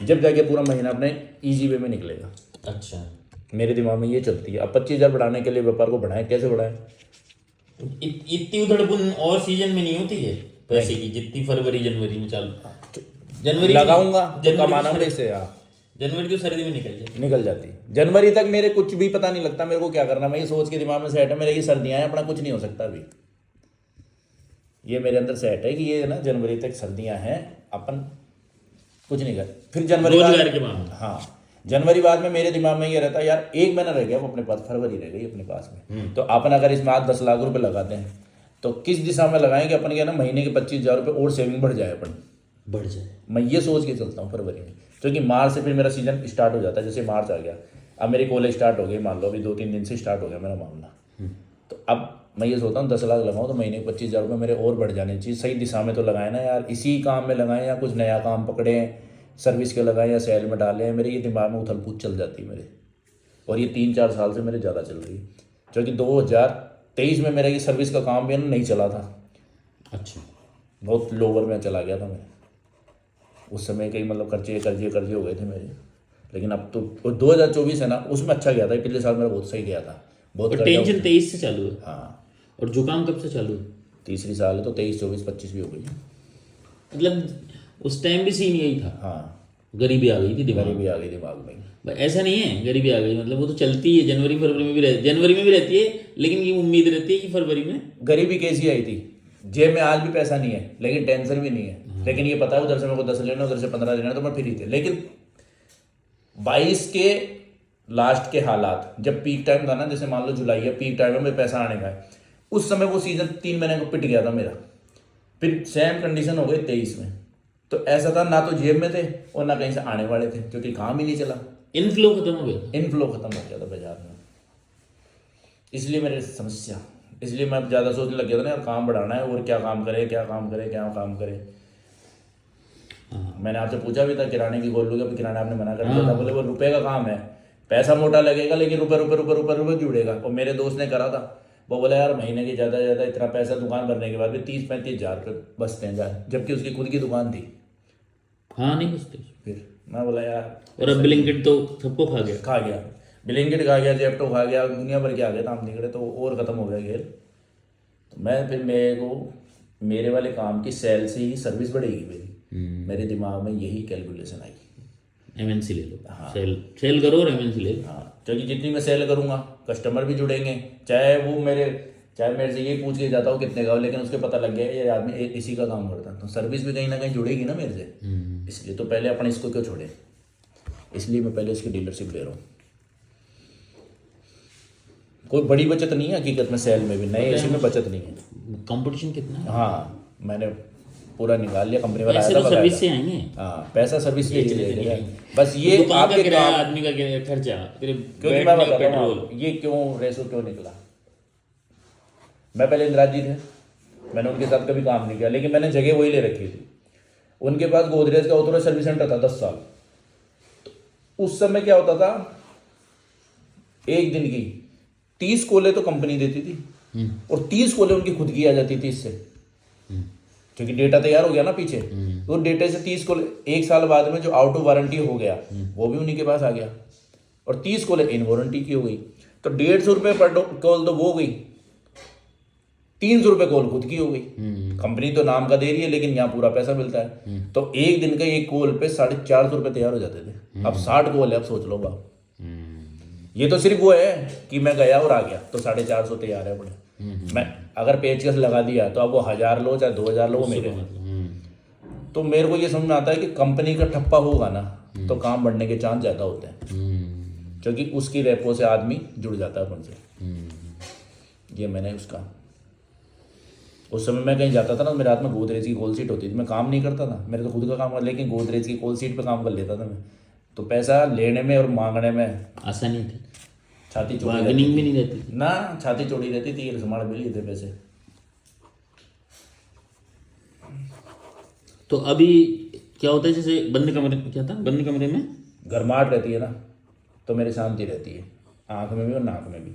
जब जाके पूरा महीना अपने ईजी वे में निकलेगा। अच्छा, मेरे दिमाग में ये चलती है। अब 25,000 बढ़ाने के लिए व्यापार को बढ़ाएं, कैसे बढ़ाएं? इतनी उधड़-बुन और सीजन में नहीं होती है पैसे की जितनी फरवरी जनवरी में चालू। जनवरी लगाऊंगा तो जनवरी कमाना तो पैसे यार, जनवरी तो सर्दी में निकल जाए। निकल जाती है। जनवरी तक मेरे कुछ भी पता नहीं लगता मेरे को क्या करना। मैं ये सोच के दिमाग में सेट है मेरे, ये सर्दियां हैं, अपना कुछ नहीं हो सकता अभी। ये मेरे अंदर सेट है कि ये ना जनवरी तक सर्दियां हैं, अपन कुछ नहीं कर। फिर जनवरी रोजगार के मामले। हाँ, जनवरी बाद में मेरे दिमाग में ये रहता है यार, एक महीना रह गया वो अपने पास, फरवरी रह गई अपने पास में, तो अपन अगर इसमें 8-10 लाख रुपए लगाते हैं तो किस दिशा में लगाएं कि अपन क्या ना महीने के 25,000 रुपये और सेविंग बढ़ जाए अपन, बढ़ जाए। मैं ये सोच के चलता हूँ फरवरी में, क्योंकि मार्च से फिर मेरा सीजन स्टार्ट हो जाता है। जैसे मार्च आ गया, अब मेरी कॉलेज स्टार्ट हो गई, मान लो अभी 2-3 दिन से स्टार्ट हो गया मेरा मामला, तो अब मैं ये सोचता हूँ 10 लाख लगाऊँ तो महीने के 25,000 रुपये मेरे और बढ़ जाने चाहिए। सही दिशा में तो लगाए ना यार, इसी काम में लगाएं या कुछ नया काम पकड़ें, सर्विस के लगाएं या सेल में डालें। मेरे ये दिमाग में उथल पुथल चल जाती है मेरे, और ये 3-4 साल से मेरे ज़्यादा चल रही है, क्योंकि 2023 में मेरा ये सर्विस का काम भी है ना नहीं चला था। अच्छा, बहुत लोअर में चला गया था मैं उस समय, कई मतलब कर्जे हो गए थे मेरे। लेकिन अब तो 2024 है ना, उसमें अच्छा गया था, पिछले साल मेरा बहुत सही गया था, बहुत और कर्जा टेंशन 23 से चालू है। हाँ, और जुकाम कब से चालू है? तीसरी साल है तो 23, 24, 25 भी हो गई। मतलब उस टाइम भी सीन यही था, हाँ, गरीबी आ गई थी दिमाग गरीबी आ गई दिमाग में। में। ऐसा नहीं है गरीबी आ गई मतलब, वो तो चलती है, जनवरी फरवरी में भी रहती, जनवरी में भी रहती है, लेकिन ये उम्मीद रहती है कि फरवरी में। गरीबी कैसी आई थी, जेब में आज भी पैसा नहीं है लेकिन टेंशन भी नहीं है, लेकिन ये पता है उधर से मेरे को 10 लेना, उधर से 15 लेना, तो मैं फ्री थे। लेकिन 22 के लास्ट के हालात, जब पीक टाइम था ना, जैसे मान लो जुलाई है, पीक टाइम है, मेरे पैसा आने का है, उस समय वो सीजन 3 महीने को पिट गया था मेरा। फिर सेम कंडीशन हो गई 23 में, तो ऐसा था ना तो जेब में थे और ना कहीं से आने वाले थे, क्योंकि काम ही नहीं चला, इनफ्लो खत्म हो गया। इनफ्लो खत्म हो गया था बाजार में। इसलिए मेरी समस्या, इसलिए मैं ज़्यादा सोचने लग गया था ना यार, काम बढ़ाना है और क्या काम करे, क्या काम करे, क्या काम करे। मैंने आपसे पूछा भी था किराने की खोल लूँगा, अभी किराना आपने मना कर दिया था, बोले वो रुपए का काम है, पैसा मोटा लगेगा लेकिन रुपए रुपए रुपए रुपए रुपए जुड़ेगा। और मेरे दोस्त ने करा था, वो बोला यार महीने की ज़्यादा से ज़्यादा इतना पैसा दुकान भरने के बाद भी 30-35 हज़ार रुपये बचते हैं यार, जबकि उसकी खुद की दुकान थी। हाँ, नहीं बचते। फिर मैं बोला यार, और अब ब्लिंकिट तो सबको खा गया। खा गया, ब्लिंकिट खा गया, जेप्टो खा गया, दुनिया भर के आ गए नाम निकले, तो और ख़त्म हो गया खेल। तो मैं फिर मेरे को मेरे वाले काम की सेल से ही सर्विस बढ़ेगी मेरी, मेरे दिमाग में यही कैलकुलेशन आई। एमएनसी ले लो। हाँ। सेल करो और एमएनसी ले लो। हाँ, क्योंकि जितनी मैं सेल करूँगा कस्टमर भी जुड़ेंगे, चाहे मेरे से यही पूछ के जाता हूँ कितने का हो, लेकिन उसके पता लग गया ये आदमी इसी का काम करता है, तो सर्विस भी कहीं ना कहीं जुड़ेगी ना मेरे से। इसलिए तो पहले अपन इसको क्यों छोड़े, इसलिए मैं पहले इसकी डीलरशिप ले रहा हूँ। कोई बड़ी बचत नहीं है हकीकत में, सेल में भी नए एसी में बचत नहीं है। कंपटीशन कितना है? हाँ, मैंने पूरा निकाल लिया, कंपनी वाला आया पैसे था तो बकायदा। सर्विस से आएंगे। हाँ, पैसा सर्विस के लिए ले गया। बस ये दुकान का आपके किराया, काम, आदमी का किराया, खर्चा, फिर क्योंकि मैं बैठने का बताता हूँ पेट्रोल। आपको, ये क्यों रेसो क्यों निकला। मैं पहले इंदिराज जी थे, मैंने उनके साथ कभी काम नहीं किया, लेकिन मैंने जगह वही ले रखी थी। उनके पास गोदरेज का ऑथोराइज्ड सर्विस सेंटर था 10 साल। तो उस समय क्या होता था, एक दिन की 30 कोले तो कंपनी देती थी और 30 कोले उनकी खुद की आ जाती थी इससे, क्योंकि डेटा तैयार हो गया ना पीछे। तो डेटे से 30 कोले, एक साल बाद में जो आउट ऑफ वारंटी हो गया वो भी उन्हीं के पास आ गया, और 30 कोले इन वारंटी की हो गई, तो 150 रुपये पर कॉल तो वो हो गई, 300 रुपये कॉल खुद की हो गई। कंपनी तो नाम का दे रही है लेकिन यहाँ पूरा पैसा मिलता है। तो एक दिन का एक कॉल पे 450 रुपये तैयार हो जाते थे। अब 60 कॉल है, अब सोच लो बाप। ये तो सिर्फ वो है कि मैं गया और आ गया, तो 450 तैयार है अपने। मैं अगर पेचकस लगा दिया तो अब वो 1000 लो चाहे 2000 लो, वो मेरे। तो मेरे को ये समझ में आता है कि कंपनी का ठप्पा होगा ना तो काम बढ़ने के चांस ज़्यादा होते हैं, क्योंकि उसकी रेपो से आदमी जुड़ जाता है अपन से। ये मैंने उसका, उस समय मैं कहीं जाता था ना, मेरे हाथ में गोदरेज की कॉल सीट होती थी, मैं काम नहीं करता था, मेरे तो खुद का काम था, लेकिन गोदरेज की कॉल सीट पे काम कर लेता था मैं। तो पैसा लेने में और मांगने में आसानी थी, छाती चौड़ी बार्गेनिंग भी नहीं रहती ना, छाती चौड़ी रहती थी, समाड़ भी लिए थे पैसे। तो अभी क्या होता है, जैसे बंद कमरे, क्या था, बंद कमरे में गर्माहट रहती है ना, तो मेरी शांति रहती है, आँख में भी और नाक में भी।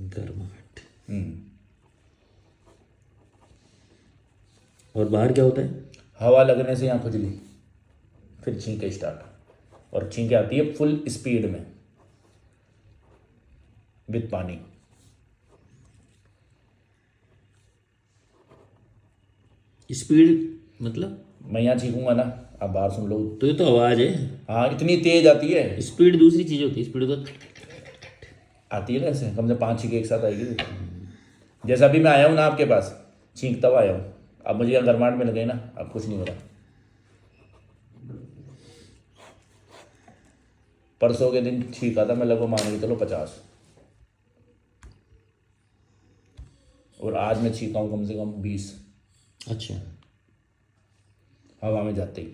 गर्माहट। और बाहर क्या होता है? हवा लगने से यहाँ खुजली, फिर छींके स्टार्ट, और छींके आती है फुल स्पीड में विद पानी। स्पीड मतलब? मैं यहाँ छींकूंगा ना, आप बाहर सुन लो। तो ये तो आवाज है। हाँ, इतनी तेज आती है। स्पीड दूसरी चीज होती है, स्पीड तो आती है ना ऐसे, कम से 5 छींके एक साथ आएगी। जैसा अभी मैं आया हूँ ना आपके पास, छींकता हुआ आया हूँ। अब मुझे यहाँ गर्माहट मिल गई ना, अब कुछ नहीं हो रहा। परसों के दिन छींका था मैं, लगभग मान के चलो 50, और आज मैं छींका हूँ कम से कम 20। अच्छा। हवा में जाते ही।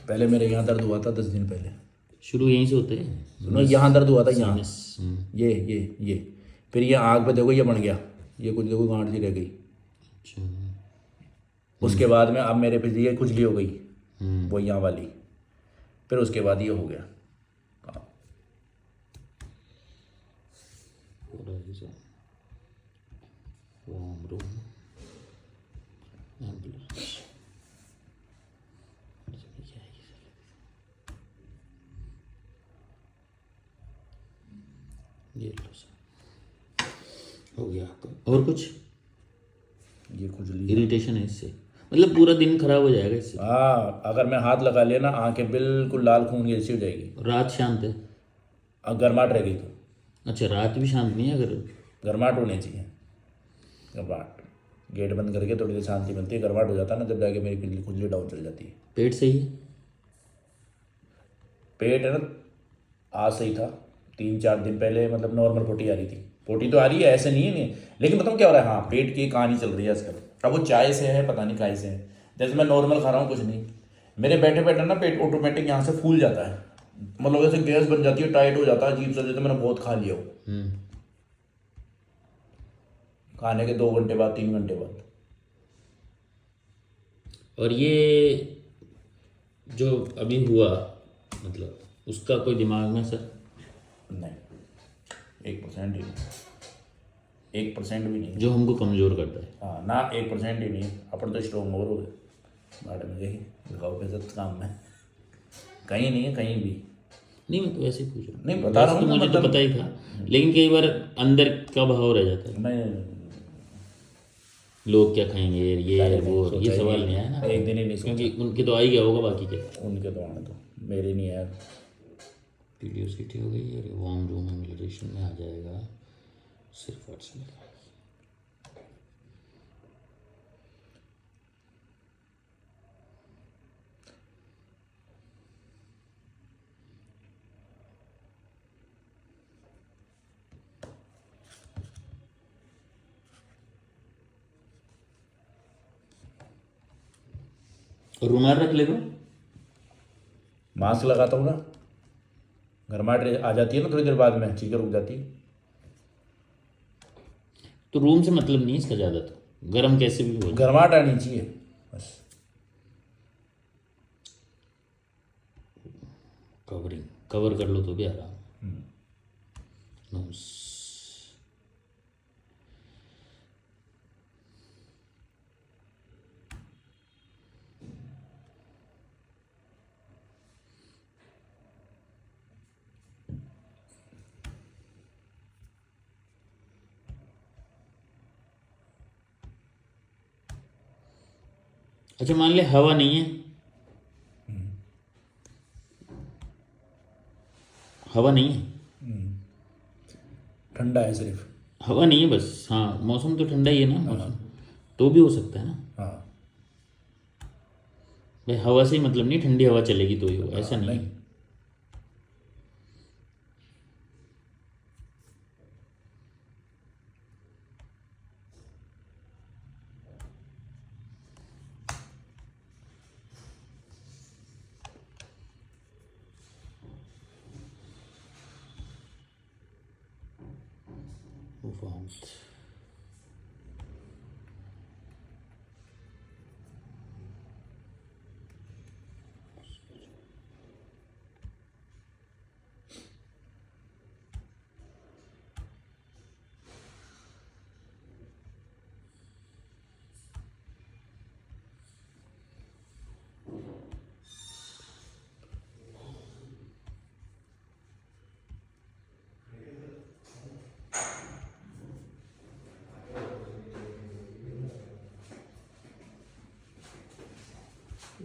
पहले मेरे यहाँ दर्द हुआ था 10 दिन पहले। शुरू यहीं से होते हैं। सुनो, यहाँ दर्द हुआ था, यहाँ साइनस, ये फिर ये आग पे देखो ये बन गया, ये कुछ देखो गांठ सी रह गई। अच्छा। उसके बाद में अब मेरे पे ये खुजली हो गई, वो यहाँ वाली, फिर उसके बाद ये हो गया। Warm room, ambulance. ये लो सर, हो गया आपका। और कुछ? ये खुजली, इरिटेशन है इससे, मतलब पूरा दिन खराब हो जाएगा इससे। हाँ, अगर मैं हाथ लगा लिया ना, आंखें बिल्कुल लाल खून जैसी हो जाएगी। रात शांत है? गर्माहट रहेगी तो। अच्छा, रात भी शांत नहीं है अगर? गर्माहट होनी चाहिए, गर्माहट। गेट बंद करके थोड़ी देर शांति मिलती है, गर्माहट हो जाता है ना, जब जाके मेरी खुजली खुजली डाउन चल जाती है। पेट सही है? पेट है ना, आज सही था। 3-4 दिन पहले मतलब नॉर्मल पोटी आ रही थी, पोटी तो आ रही है, ऐसे नहीं है, नहीं। लेकिन बताऊँ क्या हो रहा है, हाँ, पेट की कहानी चल रही है आजकल। अब वो चाय से है, पता नहीं काहे से है। जैसे मैं नॉर्मल खा रहा हूँ, कुछ नहीं, मेरे बैठे बैठे ना पेट ऑटोमेटिक यहाँ से फूल जाता है, मतलब जैसे गैस बन जाती है, टाइट हो जाता है अजीब सा, जैसे मैंने बहुत खा लिया हो। खाने के 2 घंटे बाद, 3 घंटे बाद। और ये जो अभी हुआ, मतलब उसका कोई दिमाग में सर? नहीं, 1% ही नहीं, 1% भी नहीं। जो हमको कमज़ोर करता है? हाँ ना, 1% ही नहीं। अपन तो स्ट्रॉन्ग और हो गए, मैडम यही दिखाओ पे काम में, कहीं नहीं है, कहीं भी नहीं, मैं तो वैसे ही पूछ रहा हूँ। नहीं, बता रहा हूँ तो ना, मुझे तो मतलब पता ही था, लेकिन कई बार अंदर का भाव रह जाता है। मैं लोग क्या खाएंगे, ये पहले वो, नहीं ये सोचा, सवाल नहीं आया ना एक दिन ही नहीं सोचा। क्योंकि उनके तो आ ही गया होगा, बाकी के उनके तो आने, तो मेरे नहीं है। पीडियोसिटी हो गई और वार्म रूम एम्बुलेशन में आ जाएगा, सिर्फ 8 से लगा। और रुमाल रख ले दो। मास्क लगाता हूँ ना, गर्माहट आ जाती है ना थोड़ी देर बाद में, चीखें रुक जाती है। तो रूम से मतलब नहीं इसका ज़्यादा, तो गर्म कैसे भी हो। गर्माहट आनी चाहिए बस। कवरिंग कवर कर लो तो भी आराम। नोस। अच्छा, मान ले हवा नहीं है, हवा नहीं है, ठंडा है सिर्फ। हवा नहीं है बस। हाँ, मौसम तो ठंडा ही है ना, मौसम तो भी हो सकता है ना हाँ भाई। हवा से ही मतलब नहीं ठंडी हवा चलेगी तो ही हो, ऐसा नहीं है। वार्मथ।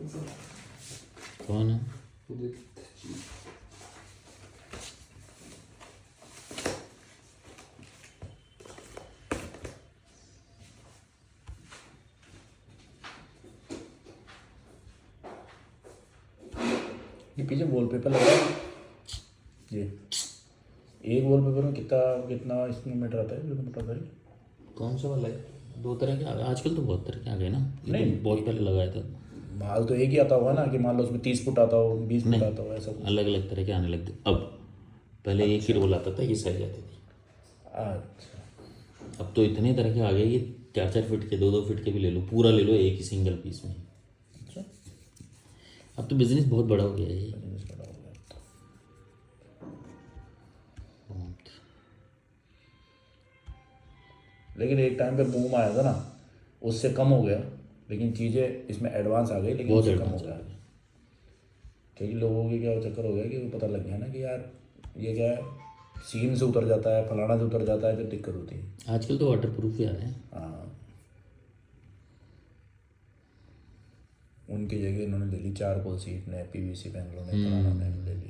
कौन है? ये पीछे वॉलपेपर लग रहा है ये, एक वॉलपेपर में कितना कितना इसमें मीटर आता है, जो पता है? कौन सा वाला है? दो तरह के आ गए आजकल, तो बहुत तरह के आ गए ना। ये नहीं। तो बहुत पहले लगाया था। माल तो एक ही आता होगा ना, कि मान लो उसमें 30 फुट आता हो, 20 फुट आता हो, ऐसा कुछ? अलग अलग तरह के आने लग गए अब। पहले एक ही रोल आता था, ये साइज आती थी। अच्छा। अब तो इतने तरह के आ गए, ये 4-4 फीट के, 2-2 फीट के भी ले लो, पूरा ले लो एक ही सिंगल पीस में। अच्छा, अब तो बिजनेस बहुत बड़ा हो गया है ये। बिजनेस बड़ा हो गया तो। लेकिन एक टाइम पे बूम आया था ना, उससे कम हो गया, लेकिन चीज़ें इसमें एडवांस आ गई, लेकिन बहुत उससे कम हो एडवांस गया। क्योंकि लोगों के क्या चक्कर हो गया कि वो पता लग गया ना कि यार ये क्या है, सीम से उतर जाता है, फलाना से उतर जाता है, फिर दिक्कत होती है। आजकल तो वाटर प्रूफ ही आ रहे हैं। हाँ, उनकी जगह इन्होंने ले ली चारकोल सीट ने, पीवीसी पैनलों ने, फलाना ने ले ली।